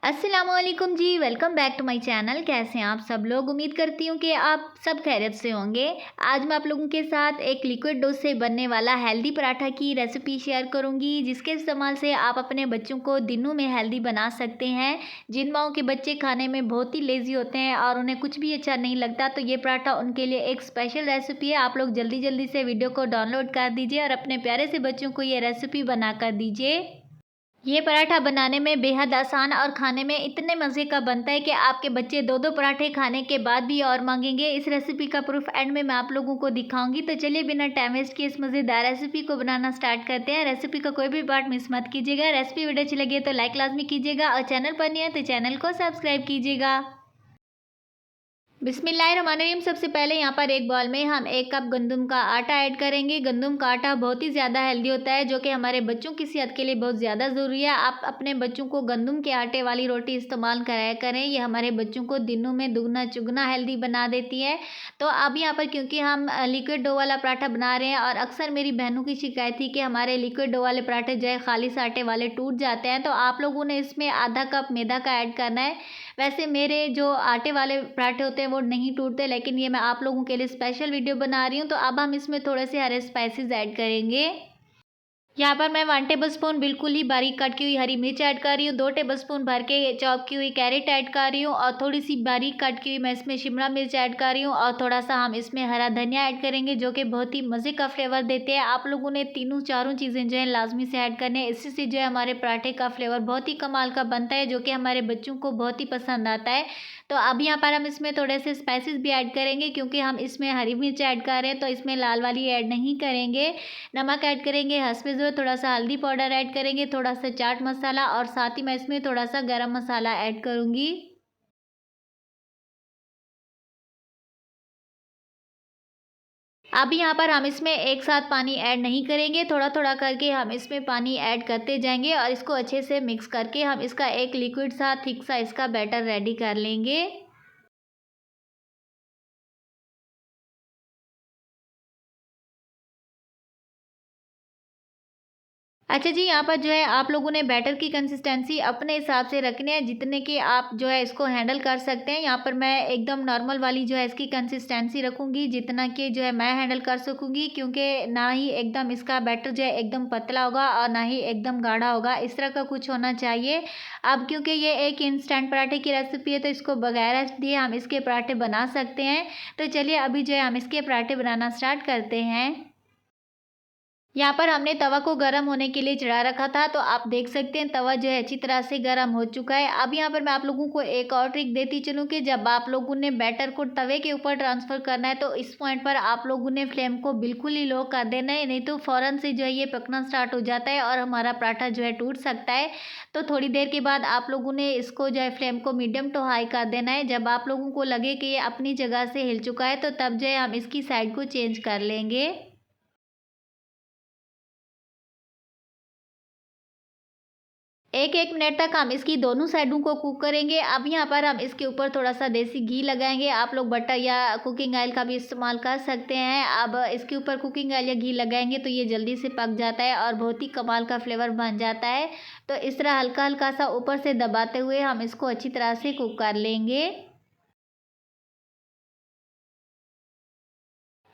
अस्सलामुअलैकुम जी, welcome back to my channel. कैसे हैं आप सब लोग? उम्मीद करती हूँ कि आप सब खैरियत से होंगे। आज मैं आप लोगों के साथ एक लिक्विड डो से बनने वाला हेल्दी पराठा की रेसिपी शेयर करूँगी, जिसके इस्तेमाल से आप अपने बच्चों को दिनों में हेल्दी बना सकते हैं। जिन माओं के बच्चे खाने में बहुत ही लेज़ी होते हैं और उन्हें कुछ भी अच्छा नहीं लगता, तो ये पराठा उनके लिए एक स्पेशल रेसिपी है। आप लोग जल्दी जल्दी से वीडियो को डाउनलोड कर दीजिए और अपने प्यारे से बच्चों को ये रेसिपी बना कर दीजिए। ये पराठा बनाने में बेहद आसान और खाने में इतने मज़े का बनता है कि आपके बच्चे दो दो पराठे खाने के बाद भी और मांगेंगे। इस रेसिपी का प्रूफ एंड में मैं आप लोगों को दिखाऊंगी। तो चलिए बिना टाइम वेस्ट किए इस मज़ेदार रेसिपी को बनाना स्टार्ट करते हैं। रेसिपी का कोई भी पार्ट मिस मत कीजिएगा। रेसिपी वीडियो अच्छी लगी तो लाइक लाजमी कीजिएगा और चैनल पर नहीं है तो चैनल को सब्सक्राइब कीजिएगा। बिस्मिल्लाहिर्रहमानिर्रहीम। सबसे पहले यहाँ पर एक बॉल में हम 1 कप गंदम का आटा ऐड करेंगे। गंदम का आटा बहुत ही ज़्यादा हेल्दी होता है, जो कि हमारे बच्चों की सेहत के लिए बहुत ज़्यादा ज़रूरी है। आप अपने बच्चों को गंदम के आटे वाली रोटी इस्तेमाल कराया करें। ये हमारे बच्चों को दिनों में दुगना चुगना हेल्दी बना देती है। तो अब यहाँ पर क्योंकि हम लिक्विड डो वाला पराठा बना रहे हैं और अक्सर मेरी बहनों की शिकायत थी कि हमारे लिक्विड डो वाले पराठे जो है खालिस आटे वाले टूट जाते हैं, तो आप लोगों ने इसमें आधा कप मैदा का ऐड करना है। वैसे मेरे जो आटे वाले पराठे होते हैं वो नहीं टूटते, लेकिन ये मैं आप लोगों के लिए स्पेशल वीडियो बना रही हूँ। तो अब हम इसमें थोड़े से हरे स्पाइसेस ऐड करेंगे। यहाँ पर मैं 1 टेबलस्पून बिल्कुल ही बारीक कट की हुई हरी मिर्च ऐड कर रही हूँ। 2 टेबलस्पून भर के चॉप की हुई कैरेट ऐड कर रही हूँ और थोड़ी सी बारीक कट की हुई मैं इसमें शिमला मिर्च ऐड कर रही हूँ और थोड़ा सा हम इसमें हरा धनिया ऐड करेंगे, जो कि बहुत ही मज़े का फ्लेवर देते हैं। आप लोगों ने तीनों चारों चीज़ें जो है लाजमी से ऐड करनी है। इससे से जो है हमारे पराठे का फ्लेवर बहुत ही कमाल का बनता है, जो कि हमारे बच्चों को बहुत ही पसंद आता है। तो अब यहाँ पर हम इसमें थोड़े से स्पाइसेस भी ऐड करेंगे, क्योंकि हम इसमें हरी मिर्च ऐड कर रहे हैं तो इसमें लाल वाली ऐड नहीं करेंगे। नमक ऐड करेंगे, हस्बे ज़रूरत थोड़ा सा हल्दी पाउडर ऐड करेंगे, थोड़ा सा चाट मसाला और साथ ही मैं इसमें थोड़ा सा गरम मसाला ऐड करूँगी। अब यहाँ पर हम इसमें एक साथ पानी ऐड नहीं करेंगे, थोड़ा थोड़ा करके हम इसमें पानी ऐड करते जाएंगे और इसको अच्छे से मिक्स करके हम इसका एक लिक्विड सा थिक सा इसका बैटर रेडी कर लेंगे। अच्छा जी, यहाँ पर जो है आप लोगों ने बैटर की कंसिस्टेंसी अपने हिसाब से रखनी है, जितने कि आप जो है इसको हैंडल कर सकते हैं। यहाँ पर मैं एकदम नॉर्मल वाली जो है इसकी कंसिस्टेंसी रखूँगी, जितना कि जो है मैं हैंडल कर सकूँगी, क्योंकि ना ही एकदम इसका बैटर जो है एकदम पतला होगा और ना ही एकदम गाढ़ा होगा। इस तरह का कुछ होना चाहिए। अब क्योंकि ये एक इंस्टेंट पराठे की रेसिपी है, तो इसको बगैर दिए हम इसके पराठे बना सकते हैं। तो चलिए अभी जो है हम इसके पराठे बनाना स्टार्ट करते हैं। यहाँ पर हमने तवा को गर्म होने के लिए चढ़ा रखा था, तो आप देख सकते हैं तवा जो है अच्छी तरह से गर्म हो चुका है। अब यहाँ पर मैं आप लोगों को एक और ट्रिक देती चलूँ कि जब आप लोगों ने बैटर को तवे के ऊपर ट्रांसफ़र करना है, तो इस पॉइंट पर आप लोगों ने फ्लेम को बिल्कुल ही लो कर देना है, नहीं तो फ़ौरन से जो है ये पकना स्टार्ट हो जाता है और हमारा पराठा जो है टूट सकता है। तो थोड़ी देर के बाद आप लोगों ने इसको जो है फ्लेम को मीडियम टू हाई कर देना है। जब आप लोगों को लगे कि ये अपनी जगह से हिल चुका है, तो तब जो है हम इसकी साइड को चेंज कर लेंगे। 1-1 मिनट तक हम इसकी दोनों साइडों को कुक करेंगे। अब यहाँ पर हम इसके ऊपर थोड़ा-सा देसी घी लगाएँगे। आप लोग बटर या कुकिंग ऑयल का भी इस्तेमाल कर सकते हैं। अब इसके ऊपर कुकिंग ऑयल या घी लगाएँगे तो ये जल्दी से पक जाता है और बहुत ही कमाल का फ्लेवर बन जाता है। तो इस तरह हल्का-हल्का सा ऊपर से दबाते हुए हम इसको अच्छी तरह से कुक कर लेंगे।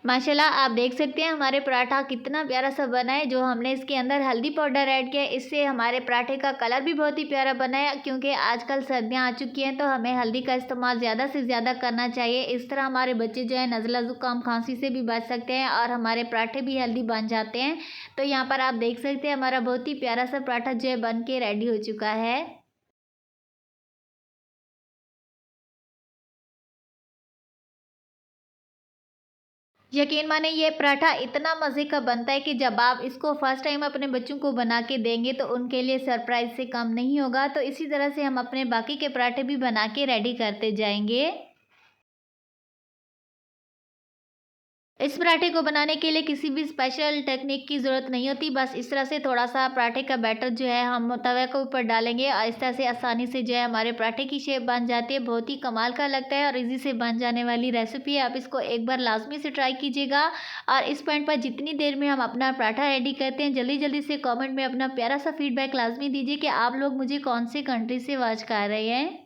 माशाल्लाह आप देख सकते हैं हमारे पराठा कितना प्यारा सा बना है। जो हमने इसके अंदर हल्दी पाउडर ऐड किया है, इससे हमारे पराठे का कलर भी बहुत ही प्यारा बना है। क्योंकि आजकल सर्दियां आ चुकी हैं, तो हमें हल्दी का इस्तेमाल ज़्यादा से ज़्यादा करना चाहिए। इस तरह हमारे बच्चे जो है नज़ला ज़ुकाम खांसी से भी बच सकते हैं और हमारे पराठे भी हेल्दी बन जाते हैं। तो यहाँ पर आप देख सकते हैं हमारा बहुत ही प्यारा सा पराठा जो है बन के रेडी हो चुका है। यकीन माने ये पराठा इतना मज़े का बनता है कि जब आप इसको फर्स्ट टाइम अपने बच्चों को बना के देंगे तो उनके लिए सरप्राइज़ से कम नहीं होगा। तो इसी तरह से हम अपने बाकी के पराठे भी बना के रेडी करते जाएंगे। इस पराठे को बनाने के लिए किसी भी स्पेशल टेक्निक की ज़रूरत नहीं होती। बस इस तरह से थोड़ा-सा पराठे का बैटर जो है हम तवे के ऊपर डालेंगे और इस तरह से आसानी से जो है हमारे पराठे की शेप बन जाती है। बहुत ही कमाल का लगता है और ईज़ी से बन जाने वाली रेसिपी है। आप इसको एक बार लाज़मी से ट्राई कीजिएगा और इस पॉइंट पर जितनी देर में हम अपना पराठा रेडी करते हैं, जल्दी-जल्दी से कमेंट में अपना प्यारा-सा फीडबैक लाज़मी दीजिए कि आप लोग मुझे कौन से कंट्री से वॉच कर रहे हैं।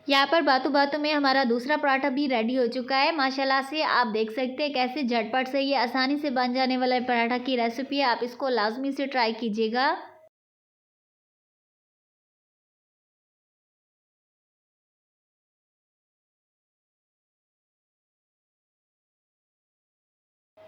यहाँ पर बातों-बातों में हमारा दूसरा पराठा भी रेडी हो चुका है। माशाल्लाह से आप देख सकते हैं कैसे झटपट से ये आसानी से बन जाने वाला पराठा की रेसिपी है। आप इसको लाज़मी से ट्राई कीजिएगा।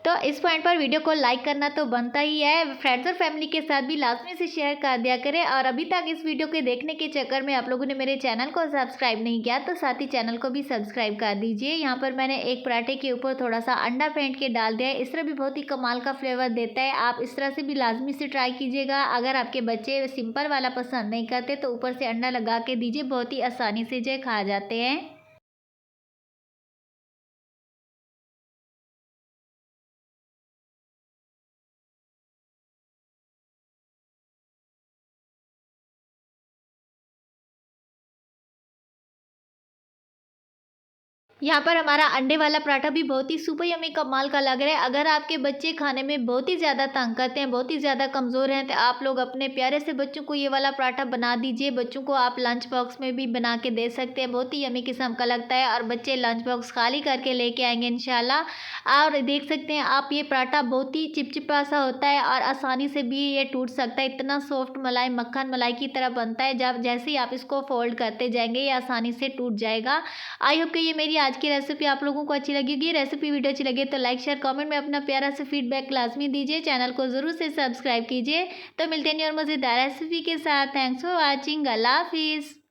तो इस पॉइंट पर वीडियो को लाइक करना तो बनता ही है। फ्रेंड्स और फैमिली के साथ भी लाज़मी से शेयर कर दिया करें और अभी तक इस वीडियो के देखने के चक्कर में आप लोगों ने मेरे चैनल को सब्सक्राइब नहीं किया तो साथ ही चैनल को भी सब्सक्राइब कर दीजिए। यहाँ पर मैंने एक पराठे के ऊपर थोड़ा-सा अंडा फेंट के डाल दिया है। इस तरह भी बहुत ही कमाल का फ्लेवर देता है। आप इस तरह से भी लाज़मी से ट्राई कीजिएगा। अगर आपके बच्चे सिंपल वाला पसंद नहीं करते तो ऊपर से अंडा लगा के दीजिए, बहुत ही आसानी से जो है खा जाते हैं। यहाँ पर हमारा अंडे वाला पराठा भी बहुत ही सुपर यम्मी कमाल का लग रहा है। अगर आपके बच्चे खाने में बहुत ही ज़्यादा तंग करते हैं, बहुत ही ज़्यादा कमज़ोर हैं, तो आप लोग अपने प्यारे से बच्चों को ये वाला पराठा बना दीजिए। बच्चों को आप लंच बॉक्स में भी बना के दे सकते हैं। बहुत ही यम्मी किस्म का लगता है और बच्चे लंच बॉक्स खाली करके लेके आएंगे इंशाल्लाह। और देख सकते हैं आप, ये पराठा बहुत ही चिपचिपा सा होता है और आसानी से भी ये टूट सकता है। इतना सॉफ्ट मलाई मक्खन मलाई की तरह बनता है। जब जैसे ही आप इसको फोल्ड करते जाएंगे ये आसानी से टूट जाएगा। आई होप कि ये मेरी आज की रेसिपी आप लोगों को अच्छी लगेगी। रेसिपी वीडियो अच्छी लगे तो लाइक शेयर कमेंट में अपना प्यारा सा फीडबैक लाजमी दीजिए। चैनल को ज़रूर से सब्सक्राइब कीजिए। तो मिलते हैं और मज़ेदार रेसिपी के साथ। Thanks for watching. अल्लाह हाफिज़।